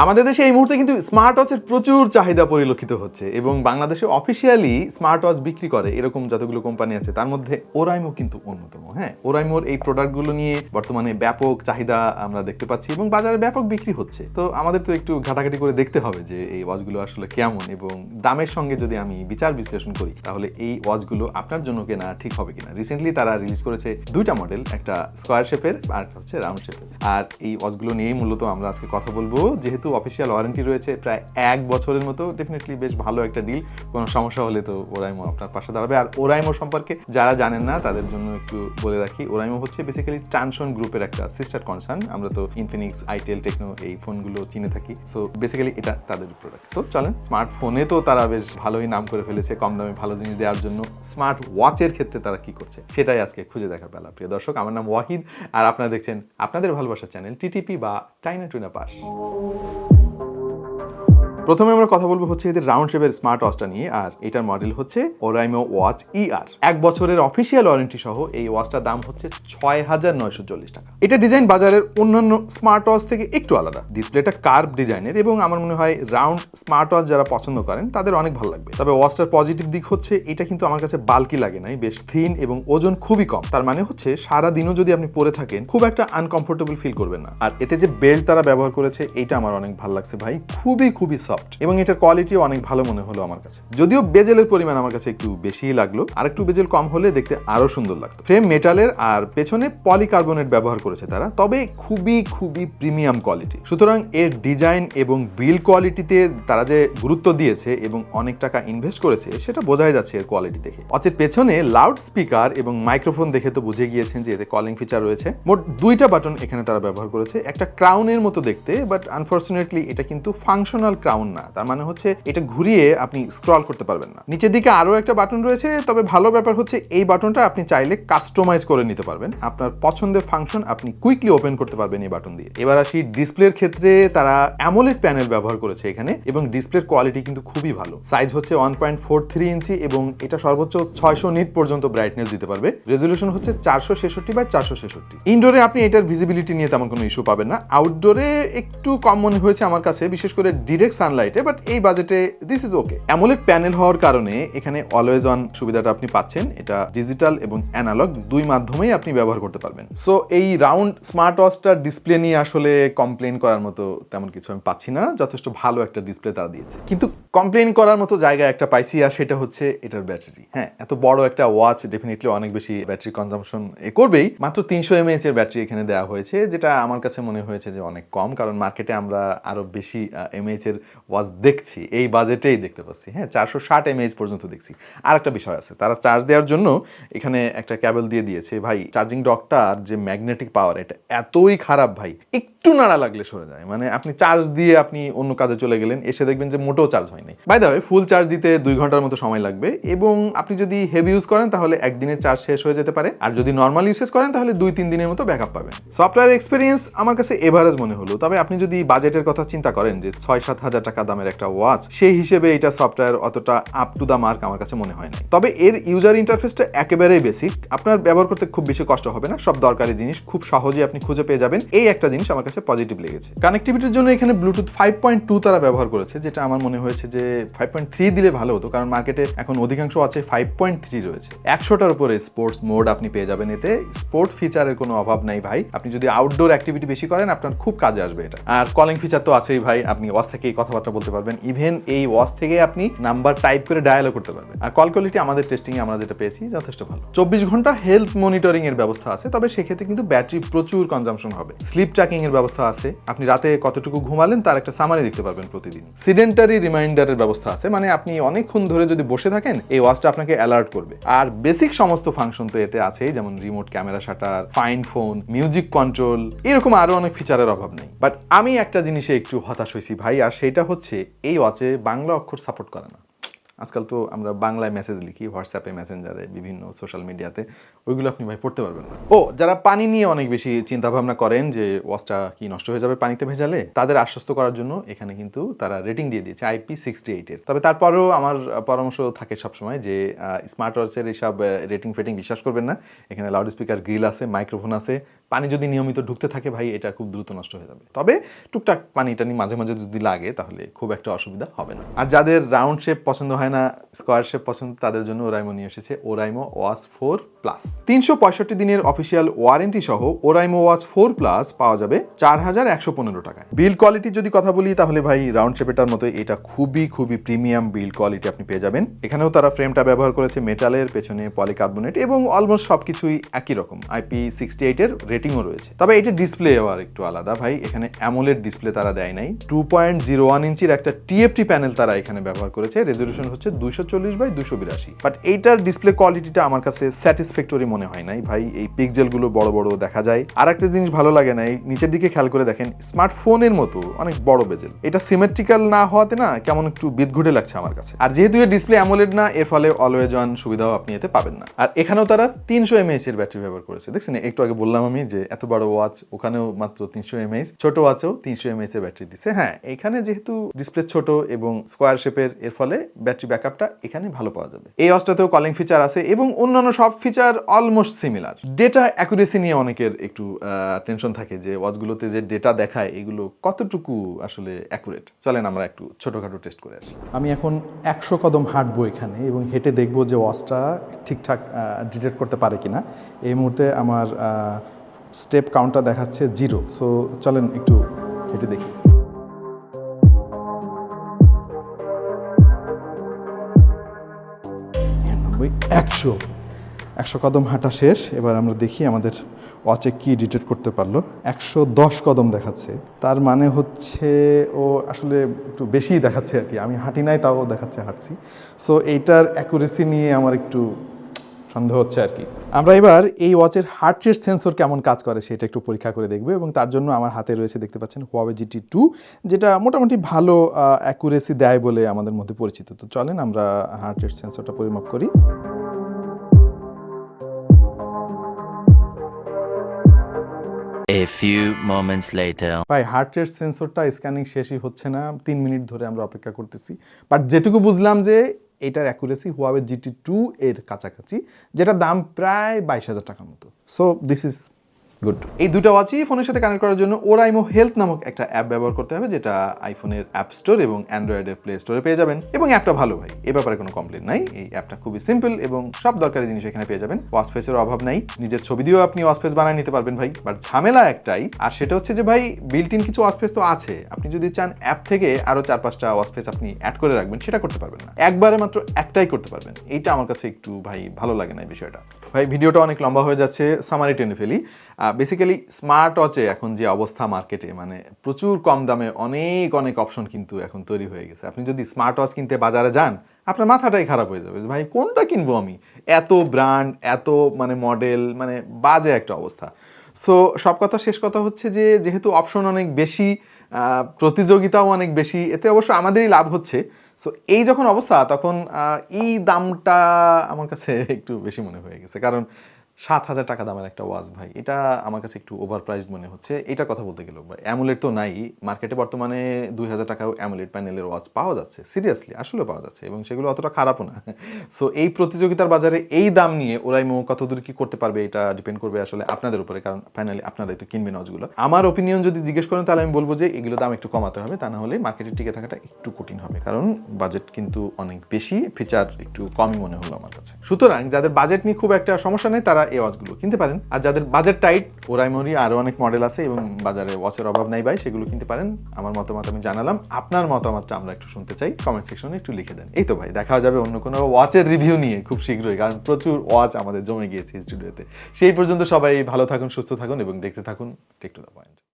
আমাদের দেশে এই মুহূর্তে কিন্তু স্মার্ট ওয়াচের প্রচুর চাহিদা পরিলক্ষিত হচ্ছে এবং বাংলাদেশে অফিসিয়ালি স্মার্ট ওয়াচ বিক্রি করে এরকম যতগুলো কোম্পানি আছে তার মধ্যে ওরাইমো কিন্তু অন্যতম। হ্যাঁ, ওরাইমোর এই প্রোডাক্টগুলো নিয়ে বর্তমানে ব্যাপক চাহিদা আমরা দেখতে পাচ্ছি এবং বাজারে ব্যাপক বিক্রি হচ্ছে। তো আমাদের তো একটু ঘাটাঘাটি করে দেখতে হবে যে এই ওয়াচগুলো আসলে কেমন এবং দামের সঙ্গে যদি আমি বিচার বিশ্লেষণ করি তাহলে এই ওয়াচগুলো আপনার জন্য কেনা ঠিক হবে কিনা। রিসেন্টলি তারা রিলিজ করেছে দুইটা মডেল, একটা স্কোয়ার শেপের আর একটা হচ্ছে রাউন্ড শেপের। আর এই ওয়াচগুলো নিয়েই মূলত আমরা আজকে কথা বলবো। যেহেতু অফিসিয়াল ওয়ারেন্টি রয়েছে প্রায় 1 বছরের মতো, ডেফিনেটলি বেশ ভালো একটা ডিল। কোনো সমস্যা হলে তো ওরাইমো আপনার পাশে দাঁড়াবে। আর ওরাইমো সম্পর্কে যারা জানেন না তাদের জন্য একটু বলে রাখি, ওরাইমো হচ্ছে বেসিক্যালি ট্রানসন গ্রুপের একটা সিস্টার কনসার্ন। আমরা তো ইনফিনিক্স, আইটেল, টেকনো এই ফোনগুলো চিনে থাকি। সো বেসিক্যালি এটা তাদের প্রোডাক্ট। সো চলেন, স্মার্টফোনে তো তারা বেশ ভালোই নাম করে ফেলেছে কম দামে ভালো জিনিস দেওয়ার জন্য। স্মার্ট ওয়াচের ক্ষেত্রে তারা কি করছে সেটাই আজকে খুঁজে দেখার বেলা। প্রিয় দর্শক, আমার নাম ওয়াহিদ আর আপনারা দেখছেন আপনাদের ভালোবাসার চ্যানেল টিটিপি বা টাইনা টুইনা পাস। প্রথমে আমরা কথা বলবো হচ্ছে এদের রাউন্ড শেপের স্মার্ট ওয়াচটা নিয়ে। আর এটার মডেল হচ্ছে ওরাইমো ওয়াচ ER। 1 বছরের অফিসিয়াল ওয়ারেন্টি সহ এই ওয়াচটার দাম হচ্ছে ৬,৯৪০ টাকা। এটা ডিজাইন বাজারের অন্যান্য স্মার্ট ওয়াচ থেকে একটু আলাদা। ডিসপ্লেটা কার্ভ ডিজাইনের এবং আমার মনে হয় রাউন্ড স্মার্ট ওয়াচ যারা পছন্দ করেন তাদের অনেক ভালো লাগবে। তবে ওয়াচটার পজিটিভ দিক হচ্ছে এটা কিন্তু আমার কাছে বাল্কি লাগে নাই, বেশ থিন এবং ওজন খুবই কম। তার মানে হচ্ছে সারা দিনও যদি আপনি পরে থাকেন খুব একটা আনকমফোর্টেবল ফিল করবেন না। আর এতে যে বেল্ট তারা ব্যবহার করেছে এটা আমার অনেক ভালো লাগছে ভাই, খুবই সফট এবং এটার কোয়ালিটিও অনেক ভালো মনে হলো আমার কাছে। যদিও বেজেলের পরিমাণ আমার কাছে একটু বেশিই লাগলো, আর একটু বেজেল কম হলে দেখতে আরো সুন্দর লাগতো। ফ্রেম মেটালের আর পেছনে পলিকার্বনেট ব্যবহার করেছে তারা, তবে খুবই প্রিমিয়াম কোয়ালিটি। সুতরাং এর ডিজাইন এবং বিল্ড কোয়ালিটিতে তারা যে গুরুত্ব দিয়েছে এবং অনেক টাকা ইনভেস্ট করেছে সেটা বোঝাই যাচ্ছে এর কোয়ালিটি দেখে। ওয়াচের পেছনে লাউড স্পিকার এবং মাইক্রোফোন দেখে তো বুঝে গিয়েছেন যে এতে কলিং ফিচার রয়েছে। মোট 2টা বাটন এখানে তারা ব্যবহার করেছে, একটা ক্রাউনের মতো দেখতে, বাট আনফরচুনেটলি এটা কিন্তু ফাংশনাল ক্রাউন না। তার মানে হচ্ছে এটা ঘুরিয়ে আপনি স্ক্রল করতে পারবেন না। নিচের দিকে আরো একটা বাটন রয়েছে, তবে ভালো ব্যাপার হচ্ছে এই বাটনটা আপনি চাইলে কাস্টমাইজ করে নিতে পারবেন। আপনার পছন্দের ফাংশন আপনি কুইকলি ওপেন করতে পারবেন এই বাটন দিয়ে। এবার আসি ডিসপ্লের ক্ষেত্রে, তারা অ্যামোলেড প্যানেল ব্যবহার করেছে এখানে এবং ডিসপ্লের কোয়ালিটি কিন্তু খুবই ভালো। সাইজ হচ্ছে 1.43 ইঞ্চি এবং এটা সর্বোচ্চ 600 নিট পর্যন্ত ব্রাইটনেস দিতে পারবে। রেজলিউশন হচ্ছে 466x466। ইনডোরে আপনি এটার ভিজিবিলিটি নিয়ে তেমন কোনো ইস্যু পাবেন না। আউটডোরে একটু কম মনে হয়েছে আমার কাছে, বিশেষ করে ডিরেক্ট সানলাইটে, বাট এই বাজেটে this is okay. AMOLED panel হওয়ার কারণে এখানে অলওয়েজ অন সুবিধাটা আপনি পাচ্ছেন। এটা ডিজিটাল এবং অ্যানালগ দুই মাধ্যমেই আপনি ব্যবহার করতে পারবেন। সো এই রাউন্ড স্মার্ট ওয়াচটার ডিসপ্লে নিয়ে আসলে কমপ্লেন করার মতো তেমন কিছু আমি পাচ্ছি না। যথেষ্ট ভালো একটা ডিসপ্লে তারা দিয়েছে, কিন্তু কমপ্লেন করার মতো জায়গা একটা পাইছি, আর সেটা হচ্ছে এটার ব্যাটারি। হ্যাঁ, এত বড় একটা ওয়াচ ডেফিনেটলি অনেক বেশি ব্যাটারি কনজাম্পশন করবেই। মাত্র 300 mAh এর ব্যাটারি এখানে দেওয়া হয়েছে, যেটা আমার কাছে মনে হয়েছে যে অনেক কম, কারণ মার্কেটে আমরা আরো বেশি mAh এর ওয়াচ দেখছি, এই বাজেটেই দেখতে পাচ্ছি। হ্যাঁ, 460 mAh পর্যন্ত দেখছি। আর একটা বিষয় আছে, তারা চার্জ দেওয়ার জন্য এখানে একটা ক্যাবল দিয়ে দিয়েছে ভাই। চার্জিং ডকটার যে ম্যাগনেটিক পাওয়ার এটা এতই খারাপ ভাই, একটু নাড়া লাগলে সরে যায়। মানে আপনি চার্জ দিয়ে আপনি অন্য কাজে চলে গেলেন, এসে দেখবেন যে মোটেও চার্জ হয়নি। By the way, full charge দিতে 2 ঘন্টার মতো সময় লাগবে এবং আপনি যদি হেভি ইউজ করেন তাহলে একদিনে চার্জ শেষ হয়ে যেতে পারে, আর যদি নর্মাল ইউজেস করেন তাহলে 2-3 দিনের মতো ব্যাকআপ পাবেন। সফটওয়্যার এক্সপিরিয়েন্স আমার কাছে এভারেজ মনে হলো, তবে আপনি যদি বাজেটের কথা চিন্তা করেন যে 6-7 হাজার টাকা দামের একটা ওয়াচ, সেই হিসেবে এটা সফটওয়্যার অতটা আপ টু দা মার্ক আমার কাছে মনে হয় না। তবে এর ইউজার ইন্টারফেসটা একেবারেই বেসিক, আপনার ব্যবহার করতে খুব বেশি কষ্ট হবে না। সব দরকারি জিনিস খুব সহজেই আপনি খুঁজে পেয়ে যাবেন, এই একটা জিনিস আমার কাছে পজিটিভ লেগেছে। কানেক্টিভিটির জন্য এখানে ব্লুটুথ 5.2 তারা ব্যবহার করেছে, যেটা আমার মনে হয়েছে যে 5.3 দিলে ভালো হতো, কারণ মার্কেটে এখন অধিকাংশ আছে 5.3 রয়েছে। 100টার উপরে স্পোর্টস মোড আপনি পেয়ে যাবেন এতে। স্পোর্ট ফিচারের কোনো অভাব নাই ভাই, আপনি যদি আউটডোর অ্যাক্টিভিটি বেশি করেন আপনার খুব কাজে আসবে এটা। আর কলিং ফিচার তো আছেই ভাই, আপনি ওয়াচ থেকেই কথাবার্তা বলতে পারবেন। ইভেন এই ওয়াচ থেকে আপনি নাম্বার টাইপ করে ডায়ালও করতে পারবেন। আর কল কোয়ালিটি আমাদের টেস্টিং এ আমরা যেটা পেয়েছি যথেষ্ট ভালো। 24 ঘন্টা হেলথ মনিটরিং এর ব্যবস্থা আছে, তবে সেক্ষেত্রে কিন্তু ব্যাটারি প্রচুর কনজাম্পশন হবে। স্লিপ ট্র্যাকিং এর ব্যবস্থা আছে, আপনি রাতে কতটুকু ঘুমালেন তার একটা সামারি দেখতে পারবেন প্রতিদিন। সিডেন্টারি রিমাইন্ডারের ব্যবস্থা আছে, মানে আপনি অনেকক্ষণ ধরে যদি বসে থাকেন এই ওয়াচটা আপনাকে অ্যালার্ট করবে। আর বেসিক সমস্ত ফাংশন তো এতে আছেই, যেমন remote camera shutter, find phone, music control, এরকম আরো অনেক ফিচারের অভাব নেই। বাট আমি একটা জিনিসে একটু হতাশ হয়েছি ভাই, আর সেটা হচ্ছে এই ওয়াচে বাংলা অক্ষর সাপোর্ট করে না। আজকাল তো আমরা বাংলায় মেসেজ লিখি হোয়াটসঅ্যাপে, মেসেঞ্জারে, বিভিন্ন সোশ্যাল মিডিয়াতে, ওইগুলো আপনি ভাই পড়তে পারবেন না। ও যারা পানি নিয়ে অনেক বেশি চিন্তা ভাবনা করেন যে ওয়াচটা কি নষ্ট হয়ে যাবে পানিতে ভেজালে, তাদের আশ্বস্ত করার জন্য এখানে কিন্তু তারা রেটিং দিয়ে দিয়েছে IP68 এর। তবে তারপরেও আমার পরামর্শ থাকে সবসময় যে স্মার্ট ওয়াচের এইসব রেটিং ফেটিং বিশ্বাস করবেন না। এখানে লাউড স্পিকার, গ্রিল আছে, মাইক্রোফোন আছে, পানি যদি নিয়মিত ঢুকতে থাকে ভাই এটা খুব দ্রুত নষ্ট হয়ে যাবে। তবে টুকটাক পানি টানি মাঝে মাঝে যদি লাগে তাহলে খুব একটা অসুবিধা হবে না। আর যাদের রাউন্ড শেপ পছন্দ হয় না, স্কোয়ার শেপ পছন্দ, তাদের জন্য ওরাইমো নিয়ে এসেছে ওরাইমো ওয়াচ 4 প্লাস। 365 দিনের অফিসিয়াল ওয়ারেন্টি সহ ওরাইমো ওয়াচ 4 প্লাস পাওয়া যাবে 4115 টাকায়। বিল্ড কোয়ালিটি যদি কথা বলি তাহলে ভাই রাউন্ড শেপেটার মতো এটা খুবই প্রিমিয়াম বিল্ড কোয়ালিটি আপনি পেয়ে যাবেন। এখানেও তারা ফ্রেমটা ব্যবহার করেছে মেটালের, পেছনে পলিকার্বনেট এবং অলমোস্ট সবকিছুই একই রকম। IP68 এর রেটিংও রয়েছে। তবে এটা ডিসপ্লে আর একটু আলাদা ভাই, এখানে অ্যামোলেড ডিসপ্লে তারা দেয় নাই। 2.01 ইঞ্চির একটা TFT প্যানেল তারা এখানে ব্যবহার করেছে। রেজলিউশন হচ্ছে 240x282। বাট এইটার ডিসপ্লে কোয়ালিটিটা আমার কাছে স্যাটিসফ্যাক্টরি মনে হয় নাই ভাই। এই পিক্সেলগুলো বড় বড় দেখা যায়। আর একটা জিনিস ভালো লাগে না, এই নিচের দিকে খেয়াল করে দেখেন স্মার্টফোনের মতো অনেক বড় বেজেল। এটা সিমেট্রিক্যাল না হওয়াতে না কেমন একটু বিদঘুটে লাগছে আমার কাছে। আর যেহেতু এর ডিসপ্লে অ্যামোলেড না, এর ফলে অলওয়েজ অন সুবিধাও আপনি এতে পাবেন না। আর এখানেও তারা 300 mAh এর ব্যাটারি ব্যবহার করেছে। দেখছেন একটু আগে বললাম আমি যে এত বড় ওয়াচ, ওখানেও মাত্র 300 mAh, ছোট ওয়াচেও 300 mAh এর ব্যাটারি দিচ্ছে। হ্যাঁ, এখানে যেহেতু ডিসপ্লে ছোট এবং স্কোয়ার শেপের, এর ফলে ব্যাটারি ব্যাকআপটা এখানে ভালো পাওয়া যাবে। এই ওয়াচটাতেও কলিং ফিচার আছে এবং অন্যান্য সব feature almost similar. Data accuracy নিয়ে অনেকের একটু টেনশন থাকে যে ওয়াচগুলোতে যে ডেটা দেখায় এগুলো কতটুকু আসলে অ্যাকুরেট। চলেন আমরা একটু ছোটখাটো টেস্ট করে আসি। আমি এখন 100 কদম হাঁটবো এখানে এবং হেঁটে দেখবো যে ওয়াচটা ঠিকঠাক ডিটেক্ট করতে পারে কিনা। এই মুহূর্তে আমার স্টেপ কাউন্টটা দেখাচ্ছে 0। সো চলেন একটু হেঁটে দেখি। 100 কদম হাঁটা শেষ। এবার আমরা দেখি আমাদের ওয়াচে কি ডিটেক্ট করতে পারলো। 110 কদম দেখাচ্ছে, তার মানে হচ্ছে ও আসলে একটু বেশিই দেখাচ্ছে আর কি। আমি হাঁটি নাই, তাও দেখাচ্ছে হাঁটছি। সো এইটার অ্যাকুরেসি নিয়ে আমার একটু সন্দেহ হচ্ছে আর কি। আমরা এবার এই ওয়াচের হার্ট রেট সেন্সর কেমন কাজ করে সেটা একটু পরীক্ষা করে দেখব এবং তার জন্য আমার হাতে রয়েছে, দেখতে পাচ্ছেন, Huawei GT2, যেটা মোটামুটি ভালো অ্যাকুরেসি দেয় বলে আমাদের মধ্যে পরিচিত। তো চলেন আমরা হার্ট রেট সেন্সরটা পরিমাপ করি। A few moments later. ভাই হার্ট রেট সেন্সরটা স্ক্যানিং শেষই হচ্ছে না, 3 মিনিট ধরে আমরা অপেক্ষা করতেছি। বাট যেটুকু বুঝলাম যে এটার অ্যাকুরেসি Huawei GT2 এর কাছাকাছি, যেটার দাম প্রায় 22,000 টাকার মতো। So this is good. এই দুটো ওয়াচই ফোনের সাথে কানেক্ট করার জন্য ওরাইমো হেলথ নামক একটা অ্যাপ ব্যবহার করতে হবে, যেটা আইফোনের অ্যাপ স্টোর এবং অ্যান্ড্রয়েডের প্লে স্টোরে পেয়ে যাবেন। এবং অ্যাপটা ভালো ভাই, এ ব্যাপারে কোনো কমপ্লেন নাই। এই অ্যাপটা খুবই সিম্পল এবং সব দরকারি জিনিস এখানে পেয়ে যাবেন। ওয়াচ ফেসের অভাব নাই, নিজের ছবি দিয়েও আপনি ওয়াচ ফেস বানিয়ে নিতে পারবেন ভাই। বাট ঝামেলা একটাই, আর সেটা হচ্ছে যে ভাই বিল্ট ইন কিছু ওয়াচ ফেস তো আছে, আপনি যদি চান অ্যাপ থেকে আরো 4-5টা ওয়াচ ফেস আপনি অ্যাড করে রাখবেন, সেটা করতে পারবেন না। একবারে মাত্র একটাই করতে পারবেন। এইটা আমার কাছে একটু ভাই ভালো লাগে না এই বিষয়টা। ভাই ভিডিওটা অনেক লম্বা হয়ে যাচ্ছে, সামারি টেনে ফেলি। বেসিক্যালি স্মার্ট ওয়াচে এখন যে অবস্থা মার্কেটে, মানে প্রচুর কম দামে অনেক অপশন কিন্তু এখন তৈরি হয়ে গেছে। আপনি যদি স্মার্ট ওয়াচ কিনতে বাজারে যান, আপনার মাথাটাই খারাপ হয়ে যাবে, ভাই কোনটা কিনবো আমি, এত ব্র্যান্ড, এত মানে মডেল, মানে বাজে একটা অবস্থা। সো সব কথা শেষ কথা হচ্ছে যে যেহেতু অপশন অনেক বেশি, প্রতিযোগিতাও অনেক বেশি, এতে অবশ্য আমাদেরই লাভ হচ্ছে। সো এই যখন অবস্থা, তখন এই দামটা আমার কাছে একটু বেশি মনে হয়ে গেছে। কারণ 7,000 টাকা দামের একটা ওয়াচ ভাই, এটা আমার কাছে একটু ওভার প্রাইসড মনে হচ্ছে। এটার কথা বলতে গেলেও ভাই অ্যামোলেড তো নাই মার্কেটে, বর্তমানে 2,000 টাকাও অ্যামোলেড প্যানেলের ওয়াচ পাওয়া যাচ্ছে, সিরিয়াসলি আসলে পাওয়া যাচ্ছে, এবং সেগুলো অতটা খারাপও না। সো এই প্রতিযোগিতার বাজারে এই দাম নিয়ে ওরাইমো কতদূর কি করতে পারবে, এটা ডিপেন্ড করবে আসলে আপনাদের উপরে, কারণ ফাইনালি আপনারাই তো কিনবেন ওয়াচগুলো। আমার ওপিনিয়ন যদি জিজ্ঞেস করেন তাহলে আমি বলবো যে এগুলো দাম একটু কমাতে হবে, তা না হলে মার্কেটে টিকে থাকাটা একটু কঠিন হবে, কারণ বাজেট কিন্তু অনেক বেশি, ফিচার একটু কমই মনে হলো আমার কাছে। সুতরাং যাদের বাজেট নিয়ে খুব একটা সমস্যা নেই তারা এই ওয়াচগুলো কিনতে পারেন। আর যাদের বাজেট টাইট, ওরাইমোরই আরো অনেক মডেল আছে এবং বাজারে ওয়াচের অভাব নাই ভাই, সেগুলো কিনতে পারেন। আমার মতামত আমি জানালাম, আপনার মতামতটা আমরা একটু শুনতে চাই, কমেন্ট সেকশনে একটু লিখে দেন। এই তো ভাই, দেখা যাবে অন্য কোনো ওয়াচের রিভিউ নিয়ে খুব শীঘ্রই, কারণ প্রচুর ওয়াচ আমাদের জমে গিয়েছে স্টুডিওতে। সেই পর্যন্ত সবাই ভালো থাকুন, সুস্থ থাকুন এবং দেখতে থাকুন টেক টু দ্য পয়েন্ট।